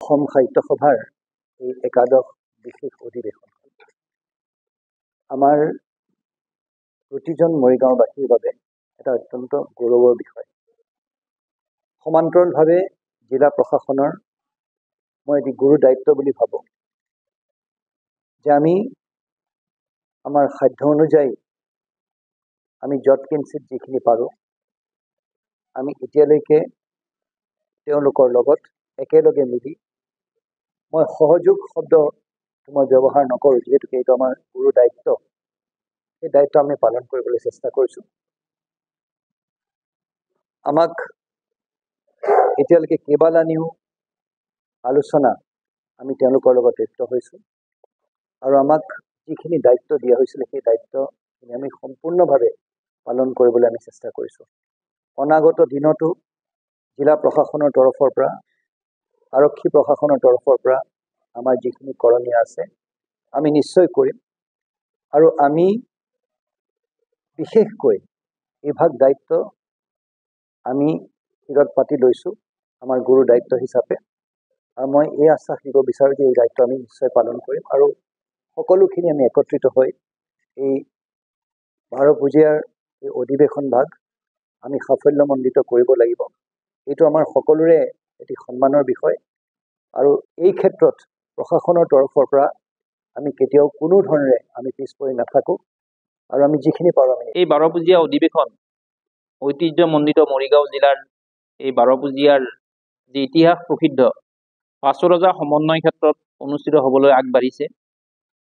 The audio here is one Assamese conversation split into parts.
অসম সাহিত্য সভাৰ এই একাদশ বিশেষ অধিৱেশন আমাৰ প্ৰতিজন মৰিগাঁওবাসীৰ বাবে এটা অত্যন্ত গৌৰৱৰ বিষয়। সমান্তৰালভাৱে জিলা প্ৰশাসনৰ মই এটি গুৰু দায়িত্ব বুলি ভাবোঁ যে আমি আমাৰ সাধ্য অনুযায়ী আমি যৎ কিঞ্চিত যিখিনি পাৰোঁ আমি এতিয়ালৈকে তেওঁলোকৰ লগত একেলগে মিলি মই সহযোগ শব্দ মই ব্যৱহাৰ নকৰোঁ, যিহেতুকে এইটো আমাৰ গুৰু দায়িত্ব। সেই দায়িত্ব আমি পালন কৰিবলৈ চেষ্টা কৰিছোঁ। আমাক এতিয়ালৈকে কেইবালানিও আলোচনা আমি তেওঁলোকৰ লগত লিপ্ত হৈছোঁ আৰু আমাক যিখিনি দায়িত্ব দিয়া হৈছিলে সেই দায়িত্বখিনি আমি সম্পূৰ্ণভাৱে পালন কৰিবলৈ আমি চেষ্টা কৰিছোঁ। অনাগত দিনতো জিলা প্ৰশাসনৰ তৰফৰ পৰা আৰক্ষী প্ৰশাসনৰ তৰফৰ পৰা আমাৰ যিখিনি কৰণীয় আছে আমি নিশ্চয় কৰিম আৰু আমি বিশেষকৈ এইভাগ দায়িত্ব আমি শিৰত পাতি লৈছোঁ আমাৰ গুৰু দায়িত্ব হিচাপে আৰু মই এই আশ্বাস দিব বিচাৰোঁ যে এই দায়িত্ব আমি নিশ্চয় পালন কৰিম আৰু সকলোখিনি আমি একত্ৰিত হৈ এই 12 পূজীয়াৰ এই অধিৱেশন ভাগ আমি সাফল্যমণ্ডিত কৰিব লাগিব। এইটো আমাৰ সকলোৰে এটি সন্মানৰ বিষয় আৰু এই ক্ষেত্ৰত প্ৰশাসনৰ তৰফৰ পৰা আমি কেতিয়াও কোনো ধৰণে আমি পিছ পৰি নাথাকোঁ আৰু আমি যিখিনি পাৰোঁ আমি এই 12 পূজীয়া অধিৱেশন ঐতিহ্যমণ্ডিত মৰিগাঁও জিলাৰ এই 12 পূজীয়াৰ যি ইতিহাস প্ৰসিদ্ধ পাঁচো ৰজা সমন্বয় ক্ষেত্ৰত অনুষ্ঠিত হ'বলৈ আগবাঢ়িছে।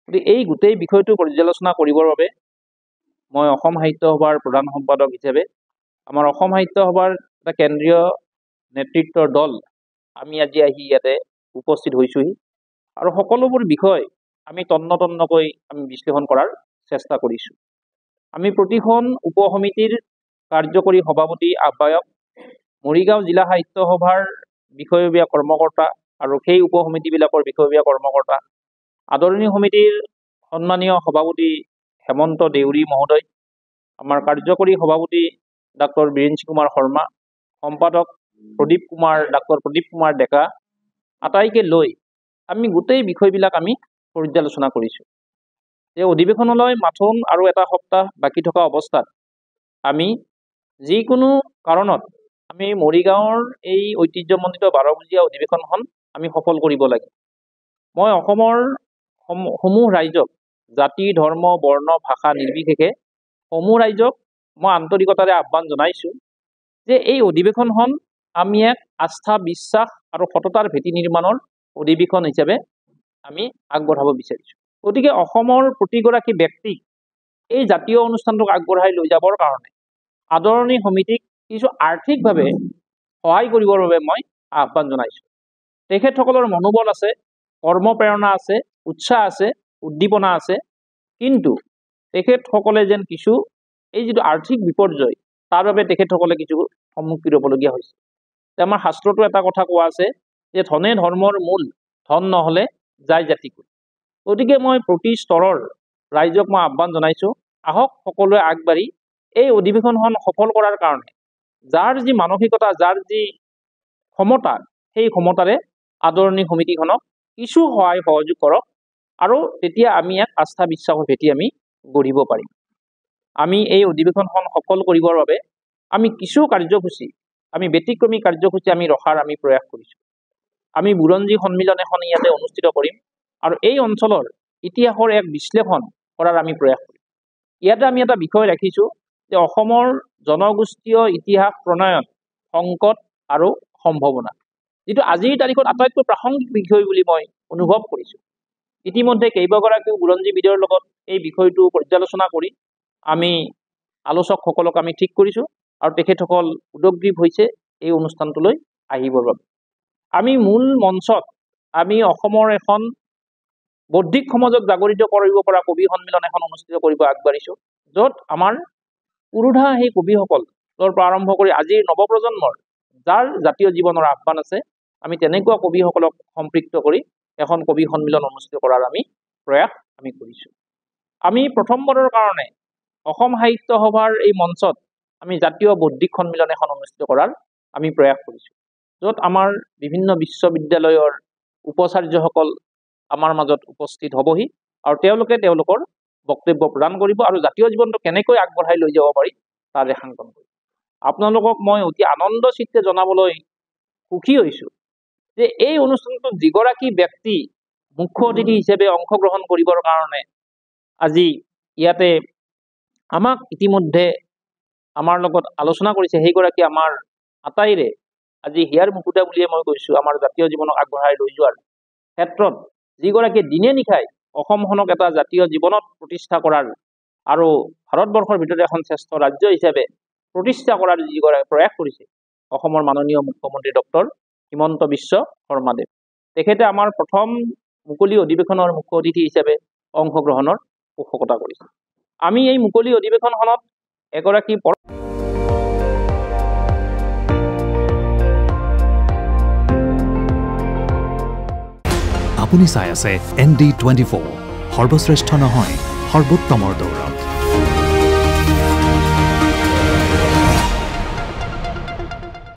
গতিকে এই গোটেই বিষয়টো পৰ্যালোচনা কৰিবৰ বাবে মই অসম সাহিত্য সভাৰ প্ৰধান সম্পাদক হিচাপে আমাৰ অসম সাহিত্য সভাৰ এটা কেন্দ্ৰীয় নেতৃত্বৰ দল আমি আজি আহি ইয়াতে উপস্থিত হৈছোহি আৰু সকলোবোৰ বিষয় আমি তন্নতন্নকৈ আমি বিশ্লেষণ কৰাৰ চেষ্টা কৰিছোঁ। আমি প্ৰতিখন উপ সমিতিৰ কাৰ্যকৰী সভাপতি আহ্বায়ক মৰিগাঁও জিলা সাহিত্য সভাৰ বিষয়ববীয়া কৰ্মকৰ্তা আৰু সেই উপ সমিতিবিলাকৰ বিষয়ববীয়া কৰ্মকৰ্তা আদৰণি সমিতিৰ সন্মানীয় সভাপতি হেমন্ত দেউৰী মহোদয়, আমাৰ কাৰ্যকৰী সভাপতি ডাক্তৰ বীৰেঞ্চি কুমাৰ শৰ্মা, সম্পাদক ডাক্তৰ প্ৰদীপ কুমাৰ ডেকা আটাইকে লৈ আমি গোটেই বিষয়বিলাক আমি পৰ্যালোচনা কৰিছোঁ। এই অধিৱেশনলৈ মাথোন আৰু এটা সপ্তাহ বাকী থকা অৱস্থাত আমি যিকোনো কাৰণত আমি মৰিগাঁৱৰ এই ঐতিহ্যমণ্ডিত 12 পূজীয়া অধিৱেশনখন আমি সফল কৰিব লাগে। মই অসমৰ সমূহ ৰাইজক জাতি ধৰ্ম বৰ্ণ ভাষা নিৰ্বিশেষে সমূহ ৰাইজক মই আন্তৰিকতাৰে আহ্বান জনাইছোঁ যে এই অধিৱেশনখন আমি এক আস্থা বিশ্বাস আৰু সততাৰ ভেটি নিৰ্মাণৰ অধিৱেশন হিচাপে আমি আগবঢ়াব বিচাৰিছোঁ। গতিকে অসমৰ প্ৰতিগৰাকী ব্যক্তিক এই জাতীয় অনুষ্ঠানটোক আগবঢ়াই লৈ যাবৰ কাৰণে আদৰণি সমিতিক কিছু আৰ্থিকভাৱে সহায় কৰিবৰ বাবে মই আহ্বান জনাইছোঁ। তেখেতসকলৰ মনোবল আছে, কৰ্মপ্ৰেৰণা আছে, উৎসাহ আছে, উদ্দীপনা আছে, কিন্তু তেখেতসকলে যেন কিছু এই যিটো আৰ্থিক বিপৰ্যয় তাৰ বাবে তেখেতসকলে কিছু সন্মুখীন হ'বলগীয়া হৈছে। আমাৰ শাস্ত্ৰতো এটা কথা কোৱা আছে যে ধনে ধৰ্মৰ মূল, ধন নহ'লে যায় জাতি কুল। গতিকে মই প্ৰতি স্তৰৰ ৰাইজক মই আহ্বান জনাইছোঁ, আহক সকলোৱে আগবাঢ়ি এই অধিৱেশনখন সফল কৰাৰ কাৰণে যাৰ যি মানসিকতা যাৰ যি ক্ষমতা সেই ক্ষমতাৰে আদৰণি সমিতিখনক কিছু সহায় সহযোগ কৰক আৰু তেতিয়া আমি এক আস্থা বিশ্বাসৰ ভেটি আমি গঢ়িব পাৰিম। আমি এই অধিৱেশনখন সফল কৰিবৰ বাবে আমি কিছু কাৰ্যসূচী আমি ব্যতিক্ৰমী কাৰ্যসূচী আমি ৰখাৰ আমি প্ৰয়াস কৰিছোঁ। আমি বুৰঞ্জী সন্মিলন এখন ইয়াতে অনুষ্ঠিত কৰিম আৰু এই অঞ্চলৰ ইতিহাসৰ এক বিশ্লেষণ কৰাৰ আমি প্ৰয়াস কৰিম। ইয়াতে আমি এটা বিষয় ৰাখিছোঁ যে অসমৰ জনগোষ্ঠীয় ইতিহাস প্ৰণয়ন সংকট আৰু সম্ভাৱনা, যিটো আজিৰ তাৰিখত আটাইতকৈ প্ৰাসংগিক বিষয় বুলি মই অনুভৱ কৰিছোঁ। ইতিমধ্যে কেইবাগৰাকীও বুৰঞ্জীবিদৰ লগত এই বিষয়টো পৰ্যালোচনা কৰি আমি আলোচকসকলক আমি ঠিক কৰিছোঁ আৰু তেখেতসকল উদগ্ৰীৱ হৈছে এই অনুষ্ঠানটোলৈ আহিবৰ বাবে। আমি মূল মঞ্চত আমি অসমৰ এখন বৌদ্ধিক সমাজক জাগৰিত কৰিব পৰা কবি সন্মিলন এখন অনুষ্ঠিত কৰিব আগবাঢ়িছোঁ, য'ত আমাৰ পুৰুধা সেই কবিসকলৰ পৰা আৰম্ভ কৰি আজিৰ নৱপ্ৰজন্মৰ যাৰ জাতীয় জীৱনৰ আহ্বান আছে আমি তেনেকুৱা কবিসকলক সম্পৃক্ত কৰি এখন কবি সন্মিলন অনুষ্ঠিত কৰাৰ আমি প্ৰয়াস আমি কৰিছোঁ। আমি প্ৰথমবাৰৰ কাৰণে অসম সাহিত্য সভাৰ এই মঞ্চত আমি জাতীয় বৌদ্ধিক সন্মিলন এখন অনুষ্ঠিত কৰাৰ আমি প্ৰয়াস কৰিছোঁ, য'ত আমাৰ বিভিন্ন বিশ্ববিদ্যালয়ৰ উপাচাৰ্যসকল আমাৰ মাজত উপস্থিত হ'বহি আৰু তেওঁলোকে তেওঁলোকৰ বক্তব্য প্ৰদান কৰিব আৰু জাতীয় জীৱনটো কেনেকৈ আগবঢ়াই লৈ যাব পাৰি তাৰ ৰেখাংকন কৰিব। আপোনালোকক মই অতি আনন্দ চিত্তে জনাবলৈ সুখী হৈছোঁ যে এই অনুষ্ঠানটোত যিগৰাকী ব্যক্তি মুখ্য অতিথি হিচাপে অংশগ্ৰহণ কৰিবৰ কাৰণে আজি ইয়াতে আমাক ইতিমধ্যে আমাৰ লগত আলোচনা কৰিছে, সেইগৰাকী আমাৰ আটাইৰে আজি হিয়াৰ মুকুতা বুলিয়ে মই কৈছোঁ আমাৰ জাতীয় জীৱনক আগবঢ়াই লৈ যোৱাৰ ক্ষেত্ৰত যিগৰাকী দিনে নিশাই অসমখনক এটা জাতীয় জীৱনত প্ৰতিষ্ঠা কৰাৰ আৰু ভাৰতবৰ্ষৰ ভিতৰত এখন শ্ৰেষ্ঠ ৰাজ্য হিচাপে প্ৰতিষ্ঠা কৰাৰ যিগৰাকী প্ৰয়াস কৰিছে অসমৰ মাননীয় মুখ্যমন্ত্ৰী ডক্টৰ হিমন্ত বিশ্ব শৰ্মাদেৱ, তেখেতে আমাৰ প্ৰথম মুকলি অধিৱেশনৰ মুখ্য অতিথি হিচাপে অংশগ্ৰহণৰ পোষকতা কৰিছে। আমি এই মুকলি অধিৱেশনখনত এগৰাকী আপুনি চাই আছে ND24, সৰ্বশ্ৰেষ্ঠ নহয় সৰ্বোত্তমৰ দৌৰ।